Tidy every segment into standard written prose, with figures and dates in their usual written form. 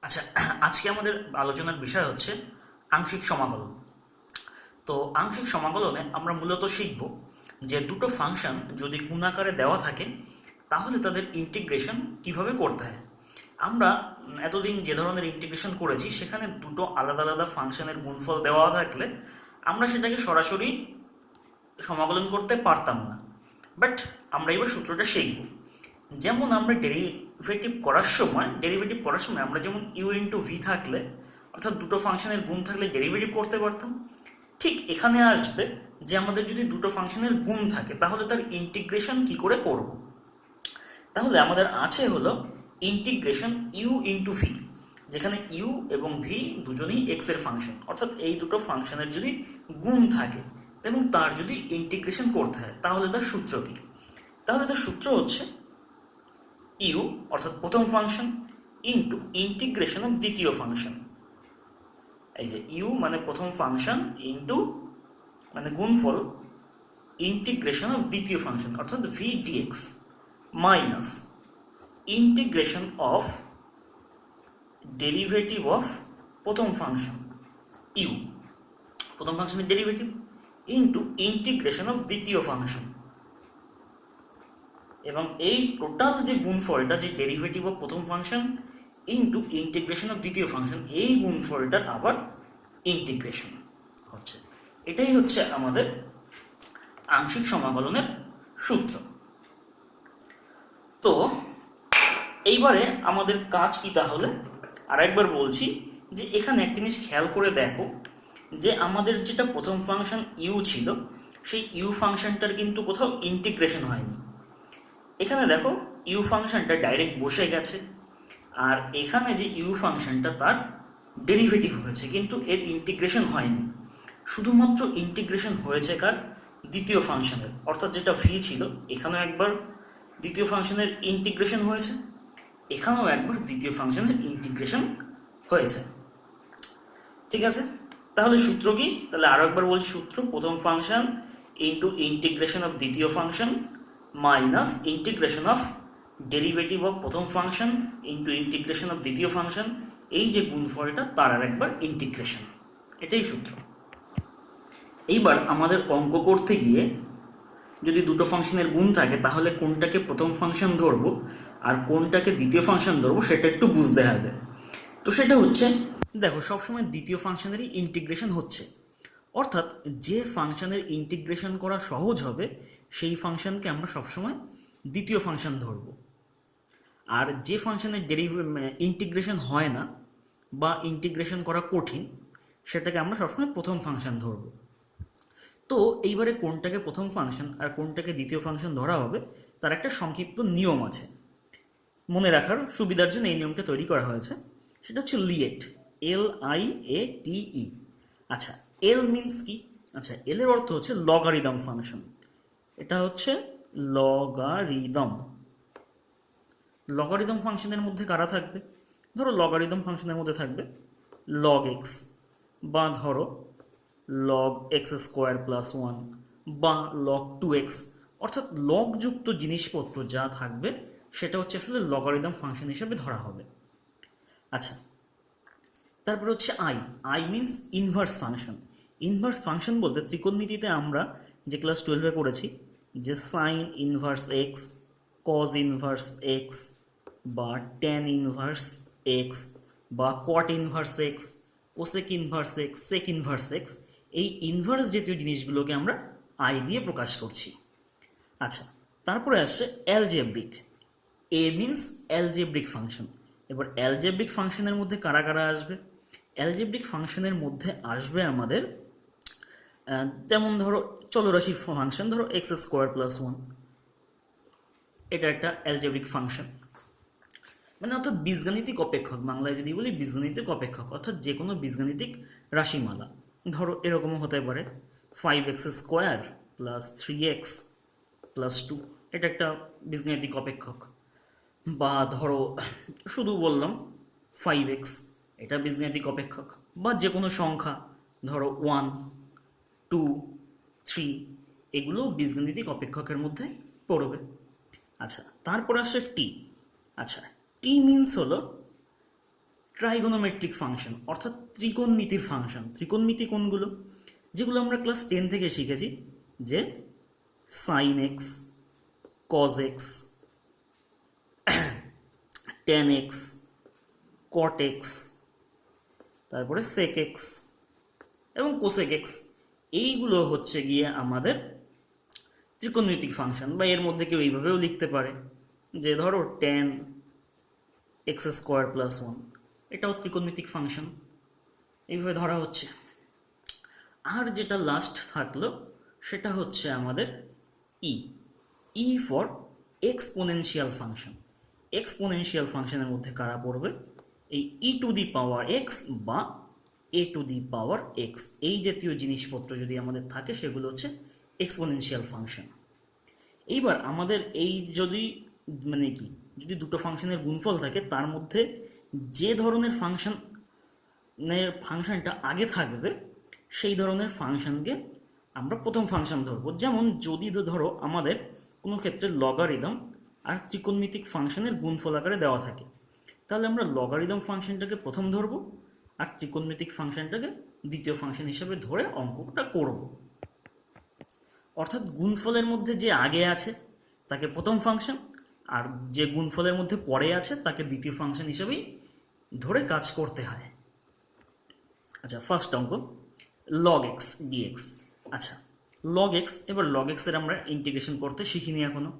আচ্ছা, আজকে আমাদের আলোচনার বিষয় হচ্ছে আংশিক সমাকলন। তো আংশিক সমাকলনে আমরা মূলত শিখব যে দুটো ফাংশন যদি গুণাকারে দেওয়া থাকে তাহলে তাদের ইন্টিগ্রেশন কিভাবে করতে হয়। আমরা এতদিন যে ধরনের ইন্টিগ্রেশন করেছি সেখানে দুটো আলাদা আলাদা ফাংশনের গুণফল দেওয়া থাকলে আমরা সেটাকে সরাসরি সমাকলন করতে পারতাম না। বাট আমরা এবার সূত্রটা শিখব। যেমন আমরা ডেরিভেটিভ করার সময় আমরা যেমন ইউ ইন্টু ভি থাকলে, অর্থাৎ দুটো ফাংশনের গুণ থাকলে ডেরিভেটিভ করতে পারতাম, ঠিক এখানে আসবে যে আমাদের যদি দুটো ফাংশনের গুণ থাকে তাহলে তার ইন্টিগ্রেশন কি করে করব। তাহলে আমাদের আছে হলো ইন্টিগ্রেশন ইউ ইন্টু ভি, যেখানে ইউ এবং ভি দুজনেই এক্স এর ফাংশন, অর্থাৎ এই দুটো ফাংশনের যদি গুণ থাকে এবং তার যদি ইন্টিগ্রেশন করতে হয় তাহলে তার সূত্র কি। তাহলে তার সূত্র হচ্ছে ইউ অর্থাৎ প্রথম ফাংশন ইন্টু ইন্টিগ্রেশন অফ দ্বিতীয় ফাংশন। এই যে ইউ মানে প্রথম ফাংশন ইন্টু মানে গুণফল ইন্টিগ্রেশন অফ দ্বিতীয় ফাংশন অর্থাৎ v dx minus integration of derivative of প্রথম ফাংশন ইউ, প্রথম ফাংশনের ডেরিভেটিভ ইন্টু ইন্টিগ্রেশন অফ দ্বিতীয় ফাংশন। এবং এই টোটাল যে গুণফলটা, যে ডেরিভেটিভ অফ প্রথম ফাংশন ইন্টু ইন্টিগ্রেশন অফ দ্বিতীয় ফাংশন, এই গুণফলটার আবার ইন্টিগ্রেশন হচ্ছে। এটাই হচ্ছে আমাদের আংশিক সমাকলনের সূত্র। তো এইবারে আমাদের কাজ কি তাহলে, আর একবার বলছি যে এখানে একটা জিনিস খেয়াল করে দেখো যে আমাদের যেটা প্রথম ফাংশন ইউ ছিল সেই ইউ ফাংশনটার কিন্তু কোথাও ইন্টিগ্রেশন হয়নি। এখানে দেখো ইউ ফাংশনটা ডাইরেক্ট বসে গেছে, আর এখানে যে ইউ ফাংশনটা তার ডেরিভেটিভ হয়েছে কিন্তু এর ইন্টিগ্রেশন হয়নি। শুধুমাত্র ইন্টিগ্রেশন হয়েছে কার, দ্বিতীয় ফাংশনের, অর্থাৎ যেটা ভি ছিল এখানেও একবার দ্বিতীয় ফাংশনের ইন্টিগ্রেশন হয়েছে, এখানেও একবার দ্বিতীয় ফাংশনের ইন্টিগ্রেশন হয়েছে। ঠিক আছে, তাহলে সূত্র কি? তাহলে আরও একবার বলছি সূত্র, প্রথম ফাংশন ইন্টু ইন্টিগ্রেশন অফ দ্বিতীয় function minus integration of derivative of প্রথম ফাংশন ইন্টু ইন্টিগ্রেশন অফ দ্বিতীয় ফাংশন, এই যে গুণফলটা তার আর একবার ইন্টিগ্রেশন, এটাই সূত্র। এইবার আমাদের অঙ্ক করতে গিয়ে যদি দুটো ফাংশনের গুণ থাকে তাহলে কোনটাকে প্রথম ফাংশন ধরবো আর কোনটাকে দ্বিতীয় ফাংশন ধরবো সেটা একটু বুঝতে হবে। তো সেটা হচ্ছে, দেখো সবসময় দ্বিতীয় ফাংশনেরই ইন্টিগ্রেশন হচ্ছে, অর্থাৎ যে ফাংশনের ইন্টিগ্রেশন করা সহজ হবে সেই ফাংশনকে আমরা সবসময় দ্বিতীয় ফাংশন ধরব, আর যে ফাংশনের ইন্টিগ্রেশন হয় না বা ইন্টিগ্রেশন করা কঠিন সেটাকে আমরা সবসময় প্রথম ফাংশন ধরব। তো এইবারে কোনটাকে প্রথম ফাংশন আর কোনটাকে দ্বিতীয় ফাংশন ধরা হবে তার একটা সংক্ষিপ্ত নিয়ম আছে, মনে রাখার সুবিধার জন্য এই নিয়মটা তৈরি করা হয়েছে। সেটা হচ্ছে লিয়েট, LIATE। আচ্ছা, এল মিনস কি? আচ্ছা, এল এর অর্থ হচ্ছে লগারিদম ফাংশন। এটা হচ্ছে লগারিদম। লগারিদম ফাংশনের মধ্যে কারা থাকবে? ধরো লগারিদম ফাংশনের মধ্যে থাকবে লগ এক্স, বা ধরো log x square plus one, বা লগ 2x, অর্থাৎ লগযুক্ত জিনিসপত্র যা থাকবে সেটা হচ্ছে আসলে লগারিদম ফাংশন হিসেবে ধরা হবে। আচ্ছা, তারপর হচ্ছে I means inverse function. Inverse function বলতে ত্রিকোণমিতিতে আমরা যে ক্লাস 12-এ পড়েছি যে sine inverse x, cos inverse x, বা ট্যান ইনভার্স এক্স, বা cot inverse x, cosec inverse x, sec inverse x, এই ইনভার্স জাতীয় জিনিসগুলোকে আমরা আই দিয়ে প্রকাশ করছি। আচ্ছা, তারপরে আসছে algebraic. A means algebraic function. এবার অ্যালজেব্রিক ফাংশনের মধ্যে কারা কারা আসবে? অ্যালজেব্রিক ফাংশনের মধ্যে আসবে আমাদের যেমন ধরো চলরাশির ফাংশন, ধরো এক্স স্কোয়ার প্লাস ওয়ান, এটা একটা অ্যালজেব্রিক ফাংশন, মানে অর্থাৎ বীজগাণিতিক অপেক্ষক, বাংলায় যদি বলি বীজগাণিতিক অপেক্ষক, অর্থাৎ যে কোনো বীজগাণিতিক রাশিমালা। ধরো এরকমও হতে পারে 5x square plus 3x plus 2, এটা একটা বীজগাণিতিক অপেক্ষক। বা ধরো শুধু বললাম 5x, এটা বীজগাণিতিক অপেক্ষক। বা যে কোনো সংখ্যা, ধরো 1, 2, 3, এগুলো বীজগাণিতিক অপেক্ষকের মধ্যে পড়বে। আচ্ছা, তারপর আসছে টি। আচ্ছা, টি মিনস হলো ট্রাইগোনোমেট্রিক ফাংশন অর্থাৎ ত্রিকোণমিতির ফাংশন। ত্রিকোণমিতি কোনগুলো? যেগুলো আমরা ক্লাস 10 থেকে শিখেছি, যে sine x, cos x, tan x, cot x, তারপরে সেক এক্স এবং কোসেক এক্স। এইগুলো হচ্ছে গিয়ে আমাদের ত্রিকোণমিতিক ফাংশন। বা এর মধ্যে কেউ এইভাবেও লিখতে পারে যে ধরো টেন এক্স স্কোয়ার প্লাস 1, এটাও ত্রিকোণমিতিক ফাংশন, এইভাবে ধরা হচ্ছে। আর যেটা লাস্ট থাকলো সেটা হচ্ছে আমাদের E for exponential function. Exponential ফাংশনের মধ্যে কারা পড়বে? এই ই টু দি পাওয়ার এক্স বা এ টু দি পাওয়ার এক্স, এই জাতীয় জিনিসপত্র যদি আমাদের থাকে সেগুলো হচ্ছে এক্সপোনেনশিয়াল ফাংশন। এইবার আমাদের এই যদি মানে কি, যদি দুটো ফাংশনের গুণফল থাকে তার মধ্যে যে ধরনের ফাংশনটা আগে থাকবে সেই ধরনের ফাংশনকে আমরা প্রথম ফাংশন ধরবো। যেমন যদি ধরো আমাদের কোনো ক্ষেত্রে লগারিদম আর ত্রিকোণমিতিক ফাংশনের গুণফল আকারে দেওয়া থাকে, তাহলে আমরা লগারিদম ফাংশনটাকে প্রথম ধরবো আর ত্রিকোণমিতিক ফাংশনটাকে দ্বিতীয় ফাংশন হিসেবে ধরে অঙ্কটা করব। অর্থাৎ গুণফলের মধ্যে যে আগে আছে তাকে প্রথম ফাংশন, আর যে গুণফলের মধ্যে পরে আছে তাকে দ্বিতীয় ফাংশন হিসেবেই ধরে কাজ করতে হয়। আচ্ছা, ফার্স্ট অঙ্ক লগ এক্স ডিএক্স। আচ্ছা, লগ এক্স, এবার লগ এক্সের আমরা ইন্টিগ্রেশন করতে শিখিনি এখনো,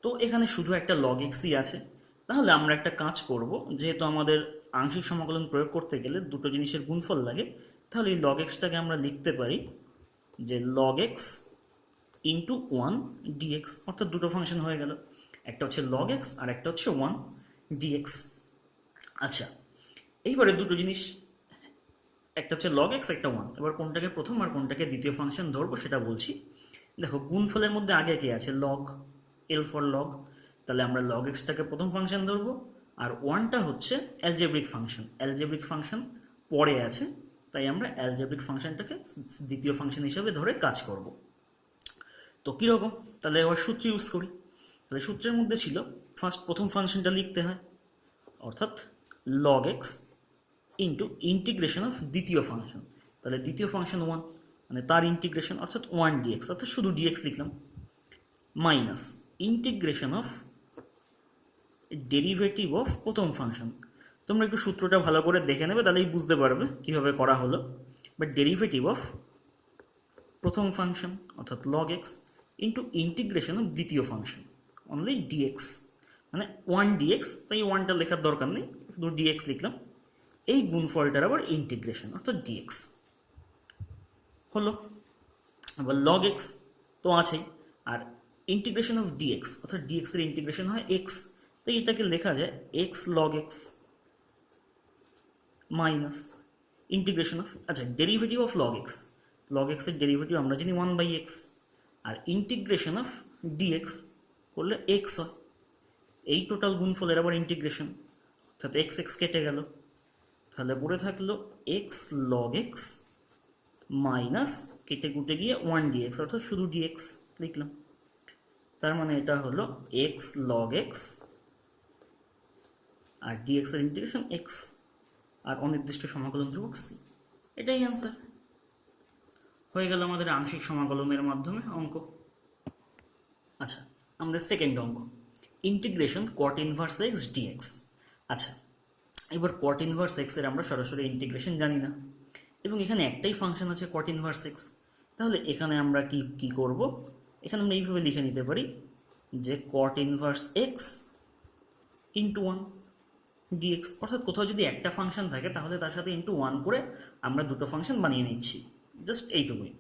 তো এখানে শুধু একটা লগ এক্সই আছে। তাহলে আমরা একটা কাজ করব, যেহেতু আমাদের আংশিক সমাকলন প্রয়োগ করতে গেলে দুটো জিনিসের গুণফল লাগে, তাহলে এই লগ এক্সটাকে আমরা লিখতে পারি যে লগ এক্স ইন্টু 1 ডিএক্স, অর্থাৎ দুটো ফাংশন হয়ে গেল, একটা হচ্ছে লগ এক্স আর একটা হচ্ছে 1 ডিএক্স। আচ্ছা, এইবারে দুটো জিনিস, একটা হচ্ছে লগ এক্স, একটা 1, এবার কোনটাকে প্রথম আর কোনটাকে দ্বিতীয় ফাংশন ধরবো সেটা বলছি। দেখো, গুণফলের মধ্যে আগে কে আছে? লগ, এল ফর লগ, তাহলে আমরা লগ এক্সটাকে প্রথম ফাংশন ধরবো, আর 1টা হচ্ছে অ্যালজেব্রিক ফাংশন। অ্যালজেব্রিক ফাংশন পরে আছে, তাই আমরা অ্যালজেব্রিক ফাংশনটাকে দ্বিতীয় ফাংশন হিসেবে ধরে কাজ করব। তো কীরকম? তাহলে এবার সূত্র ইউজ করি। তাহলে সূত্রের মধ্যে ছিল ফার্স্ট প্রথম ফাংশনটা লিখতে হয়, অর্থাৎ log x into integration of দ্বিতীয় ফাংশন। তাহলে দ্বিতীয় ফাংশন 1, মানে তার ইন্টিগ্রেশন, অর্থাৎ 1 ডিএক্স, অর্থাৎ শুধু ডিএক্স লিখলাম, minus integration of derivative of প্রথম ফাংশন। তোমরা একটু সূত্রটা ভালো করে দেখে নেবে, তাহলেই বুঝতে পারবে কীভাবে করা হলো। বাট ডেরিভেটিভ অফ প্রথম ফাংশন অর্থাৎ log x into integration of দ্বিতীয় ফাংশন অনলি ডিএক্স, মানে 1 ডিএক্স, তাই 1টা লেখার দরকার নেই, শুধু ডিএক্স লিখলাম। এই গুণফলটার আবার ইন্টিগ্রেশন অর্থাৎ ডিএক্স হলো। আবার লগ এক্স তো আছেই, আর ইন্টিগ্রেশন অফ ডিএক্স অর্থাৎ ডিএক্সের ইন্টিগ্রেশন হয় এক্স, তাই এটাকে লেখা যায় x log x minus integration of, আচ্ছা, derivative of log x, log এক্সের ডেরিভেটিভ আমরা জানি 1/x, আর ইন্টিগ্রেশন অফ ডিএক্স করলে এক্স হয়। এই টোটাল গুণফলের আবার ইন্টিগ্রেশন, অর্থাৎ এক্স এক্স কেটে গেল, তাহলে পড়ে থাকলো এক্স লগ এক্স মাইনাস কেটে কুটে গিয়ে 1 ডিএক্স, অর্থাৎ শুধু ডিএক্স লিখলাম। তার মানে এটা হলো এক্স লগ এক্স আর ডিএক্স এর ইন্টিগ্রেশন এক্স আর অনির্দিষ্ট সমাকলন ধ্রুবক সি। এটাই অ্যান্সার হয়ে গেল আমাদের আংশিক সমাকলনের মাধ্যমে অঙ্ক। আচ্ছা, আমাদের সেকেন্ড অঙ্ক integration cot inverse x dx. আচ্ছা, এবার কট ইনভার্স এক্স এর আমরা সরাসরি ইন্টিগ্রেশন জানি না, এবং এখানে একটাই ফাংশন আছে কট ইনভার্স এক্স। তাহলে এখানে আমরা কি করব? এখানে আমরা এইভাবে লিখে নিতে পারি যে cot inverse x into 1 dx, অর্থাৎ কোথাও যদি একটা ফাংশন থাকে তাহলে তার সাথে ইন্টু 1 করে আমরা দুটো ফাংশন বানিয়ে নিচ্ছি, জাস্ট এইটুকুই।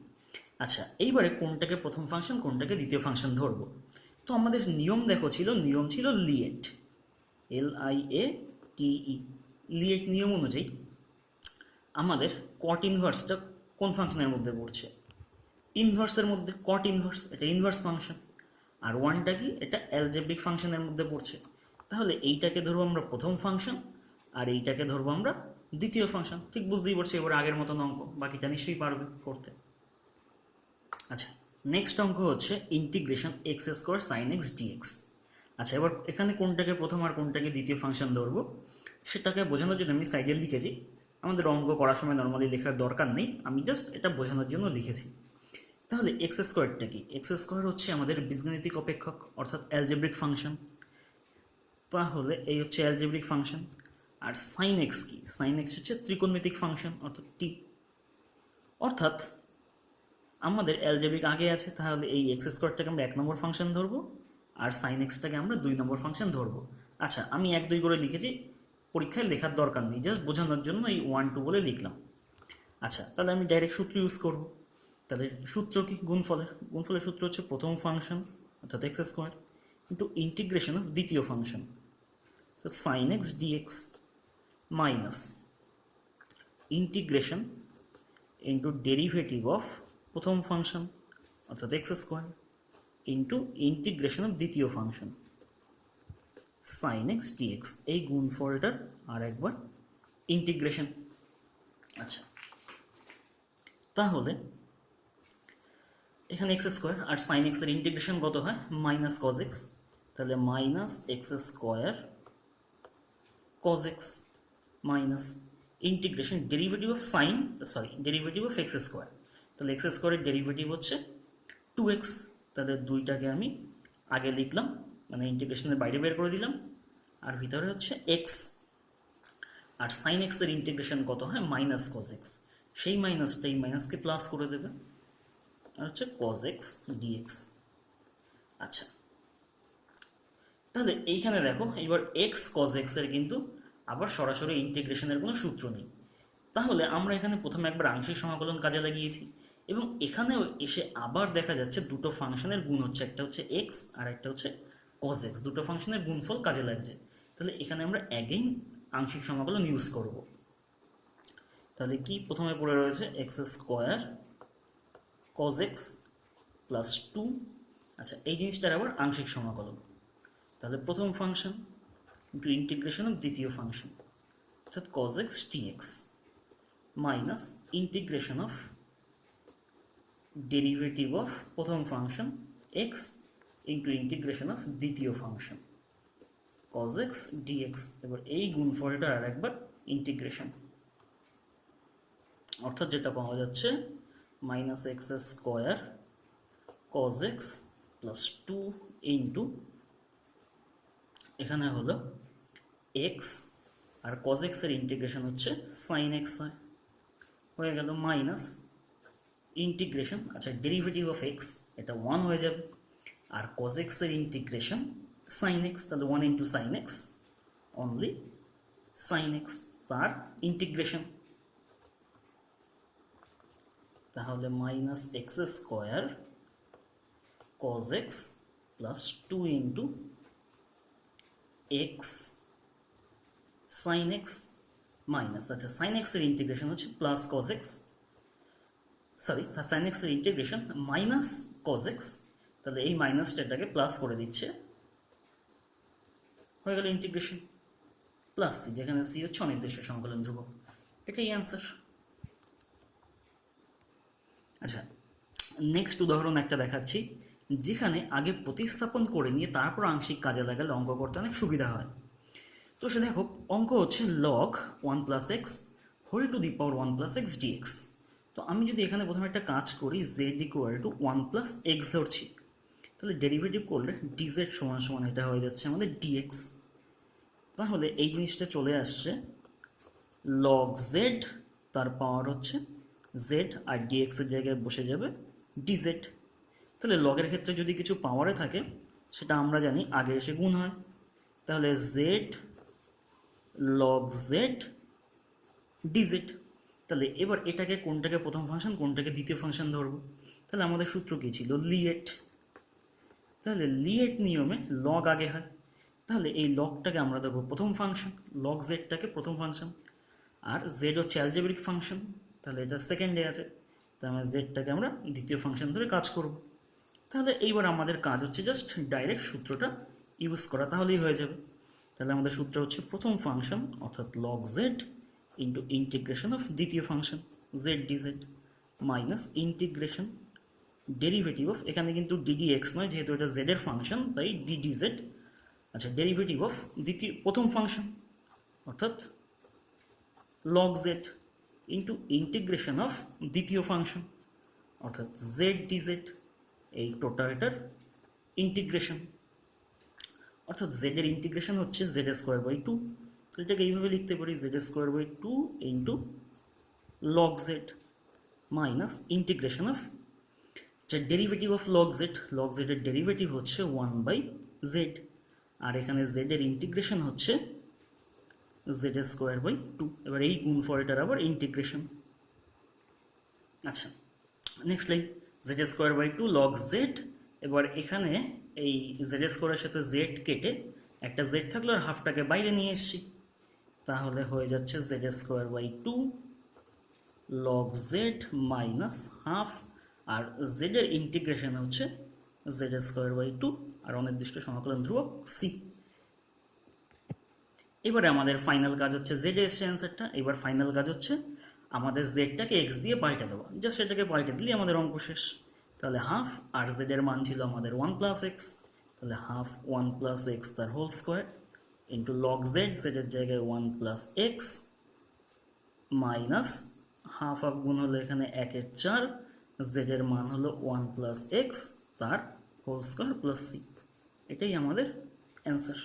আচ্ছা, এইবারে কোনটাকে প্রথম ফাংশন কোনটাকে দ্বিতীয় ফাংশন ধরবো? তো আমাদের নিয়ম ছিল লিয়েট, LIATE, লিয়েট নিয়ম অনুযায়ী আমাদের কট ইনভার্সটা কোন ফাংশনের মধ্যে পড়ছে? ইনভার্সের মধ্যে। কট ইনভার্স এটা ইনভার্স ফাংশন, আর 1টা কি? এটা অ্যালজেব্রিক ফাংশনের মধ্যে পড়ছে। তাহলে এইটাকে ধরবো আমরা প্রথম ফাংশন আর এইটাকে ধরবো আমরা দ্বিতীয় ফাংশন। ঠিক বুঝতেই পারছি, এবার আগের মতন অঙ্ক, বাকিটা নিশ্চয়ই পারবে করতে। আচ্ছা, নেক্সট অঙ্ক হচ্ছে integration x square sine x dx. আচ্ছা, এবার এখানে কোনটাকে প্রথম আর কোনটাকে দ্বিতীয় ফাংশন ধরবো সেটাকে বোঝানোর জন্য আমি সাইডে লিখেছি। আমাদের অঙ্ক করার সময় নর্মালি লেখার দরকার নেই, আমি জাস্ট এটা বোঝানোর জন্য লিখেছি। তাহলে এক্স স্কোয়ারটা কি? এক্স স্কোয়ার হচ্ছে আমাদের বীজগণিতিক অপেক্ষক অর্থাৎ অ্যালজেব্রিক ফাংশন। তাহলে এই হচ্ছে অ্যালজেব্রিক ফাংশন। আর সাইন এক্স কি? সাইন এক্স হচ্ছে ত্রিকোণমিতিক ফাংশন অর্থাৎ টি। অর্থাৎ আমাদের অ্যালজেব্রিক আগে আছে, তাহলে এই এক্স স্কোয়ারটাকে আমরা 1 নম্বর ফাংশন ধরবো, আর সাইন এক্সটাকে আমরা 2 নম্বর ফাংশন ধরবো। আচ্ছা, আমি 1 2 করে লিখেছি, পরীক্ষায় লেখার দরকার নেই, জাস্ট বোঝানোর জন্য এই 1 2 বলে লিখলাম। আচ্ছা, তাহলে আমি ডাইরেক্ট সূত্র ইউজ করব। তাহলে সূত্র কি? গুণফলের সূত্র হচ্ছে প্রথম ফাংশন অর্থাৎ x square into integration of দ্বিতীয় ফাংশন, তো sine x dx minus integration into derivative of প্রথম ফাংশন অর্থাৎ x square into integration of দ্বিতীয় ফাংশন সাইন এক্স ডিএক্স। এই গুণফলটার আর একবার ইন্টিগ্রেশন। আচ্ছা, তাহলে এখানে এক্স স্কোয়ার আর সাইন এক্সের ইন্টিগ্রেশন কত হয়? Minus cos x. তাহলে minus x square cos x minus integration derivative of derivative of x square. তাহলে এক্স স্কোয়ারের ডেরিভেটিভ হচ্ছে 2x। তাহলে দুইটাকে আমি আগে লিখলাম, মানে ইন্টিগ্রেশনের বাইরে বের করে দিলাম, আর ভিতরে হচ্ছে এক্স। আর সাইন এক্সের ইন্টিগ্রেশন কত হয়? Minus cos x. সেই মাইনাসটা এই মাইনাসকে প্লাস করে দেবে, আর হচ্ছে কজ এক্স ডিএক্স। আচ্ছা, তাহলে এইখানে দেখো এবার এক্স কজ এক্সের কিন্তু আবার সরাসরি ইন্টিগ্রেশনের কোনো সূত্র নেই। তাহলে আমরা এখানে প্রথমে একবার আংশিক সমাকলন কাজে লাগিয়েছি, এবং এখানেও এসে আবার দেখা যাচ্ছে দুটো ফাংশনের গুণ হচ্ছে, একটা হচ্ছে এক্স আর একটা হচ্ছে কজ এক্স। দুটো ফাংশনের গুণফল কাজে লাগছে। তাহলে এখানে আমরা অ্যাগেইন আংশিক সমাকলন ইউজ করব। তাহলে কি প্রথমে পড়ে রয়েছে? X square cos x plus 2। আচ্ছা, এই জিনিসটার আবার আংশিক সমাকলন। তাহলে প্রথম ফাংশন ইন্টু ইন্টিগ্রেশন অফ দ্বিতীয় ফাংশন অর্থাৎ cos x dx minus integration of derivative of প্রথম function x into integration of দ্বিতীয় ফাংশন কজ এক্স ডিএক্স। এবার এই গুণফলটা আর একবার ইন্টিগ্রেশন, অর্থাৎ যেটা পাওয়া যাচ্ছে minus x square cos x plus 2 into এখানে হলো এক্স আর কজ এক্সের ইন্টিগ্রেশন হচ্ছে সাইন এক্স হয়ে গেল মাইনাস ইন্টিগ্রেশন। আচ্ছা, ডেরিভেটিভ অফ এক্স এটা 1 হয়ে যাবে, আর কজ এক্সের ইন্টিগ্রেশন সাইন এক্স, তাহলে 1 into sine x only sine x তার ইন্টিগ্রেশন। তাহলে minus x square cos x plus 2 into x sine x minus, আচ্ছা সাইন এক্সের ইন্টিগ্রেশন হচ্ছে প্লাস কজ এক্স, সাইন এক্সের ইন্টিগ্রেশন মাইনাস কজ এক্স। তাহলে এই মাইনাসটা এটাকে প্লাস করে দিচ্ছে, হয়ে গেল ইন্টিগ্রেশন প্লাস সি, যেখানে সি হচ্ছে অনির্দিষ্ট সমাকলন ধ্রুবক। এটাই অ্যান্সার। আচ্ছা, নেক্সট উদাহরণ একটা দেখাচ্ছি, যেখানে আগে প্রতিস্থাপন করে নিয়ে তারপর আংশিক কাজে লাগালে অঙ্ক করতে অনেক সুবিধা হয়। তো সে দেখো, অঙ্ক হচ্ছে log 1 plus x whole to the power 1 plus x dx. তো আমি যদি এখানে প্রথমে একটা কাজ করি, z equal to 1 plus x ধরছি, তাহলে ডেরিভেটিভ করলে ডিজেড সমান সমান এটা হয়ে যাচ্ছে আমাদের ডিএক্স। তাহলে এই জিনিসটা চলে আসছে লগ জেড, তার পাওয়ার হচ্ছে জেড, আর ডিএক্সের জায়গায় বসে যাবে ডিজেড। তাহলে লগের ক্ষেত্রে যদি কিছু পাওয়ারে থাকে সেটা আমরা জানি আগে এসে গুণ হয়। তাহলে জেড লগ জেড ডিজেড। তাহলে এবার এটাকে কোনটাকে প্রথম ফাংশন কোনটাকে দ্বিতীয় ফাংশন ধরবো? তাহলে আমাদের সূত্র কী ছিল? লিয়েট। তাহলে লিয়েট নিয়মে লগ আগে হয়, তাহলে এই লগটাকে আমরা ধরবো প্রথম ফাংশন, লগ জেডটাকে প্রথম ফাংশন, আর জেড হচ্ছে অ্যালজেব্রিক ফাংশন, তাহলে এটা সেকেন্ডে আছে, তাহলে জেডটাকে আমরা দ্বিতীয় ফাংশন ধরে কাজ করব। তাহলে এইবার আমাদের কাজ হচ্ছে জাস্ট ডাইরেক্ট সূত্রটা ইউজ করা, তাহলেই হয়ে যাবে। তাহলে আমাদের সূত্র হচ্ছে প্রথম ফাংশন অর্থাৎ log z into integration of দ্বিতীয় function z dz minus integration derivative of, এখানে কিন্তু ডিডি এক্স নয়, যেহেতু এটা জেডের ফাংশন তাই ডিডি জেড। আচ্ছা, ডেরিভেটিভ অফ প্রথম ফাংশন অর্থাৎ log z into integration of দ্বিতীয় ফাংশন অর্থাৎ জেড ডিজেড, এই টোটালটার ইন্টিগ্রেশন, অর্থাৎ জেডের ইন্টিগ্রেশন হচ্ছে জেড স্কোয়ার বাই টু। তো এটাকে এইভাবে লিখতে পারি z square by two into log z minus integration of যে ডেরিভেটিভ অফ লগ জেডের ডেরিভেটিভ হচ্ছে ওয়ান বাই জেড, আর এখানে জেডের ইন্টিগ্রেশন হচ্ছে জেড স্কোয়ার বাই টু। এবার এই গুণফলটার আবার ইন্টিগ্রেশন। আচ্ছা, next line z square by two log z. এবার এখানে এই জেড স্কোয়ারের সাথে জেড কেটে একটা জেড থাকলো আর হাফটাকে বাইরে নিয়ে এসছি, তাহলে হয়ে যাচ্ছে z square by two log z minus half, আর জেডের ইন্টিগ্রেশন হচ্ছে জেড স্কোয়ার বাই টু আর অনির্দিষ্ট সমাকলন ধ্রুবক সি। এবারে আমাদের ফাইনাল কাজ হচ্ছে জেড এসছে অ্যান্সারটা। এবার ফাইনাল কাজ হচ্ছে আমাদের জেডটাকে এক্স দিয়ে পাল্টে দেওয়া, জাস্ট সেটাকে পাল্টে দিলে আমাদের অঙ্ক শেষ। তাহলে হাফ, আর জেডের মান ছিল আমাদের ওয়ান প্লাস এক্স, তাহলে হাফ ওয়ান প্লাস এক্স তার whole square into log z, জেডের জায়গায় one plus x minus half half গুণ হলো এখানে একের চার, জেডের মান হলো ওয়ান প্লাস এক্স তার হোল স্কোয়ার প্লাস সি। এটাই আমাদের অ্যান্সার।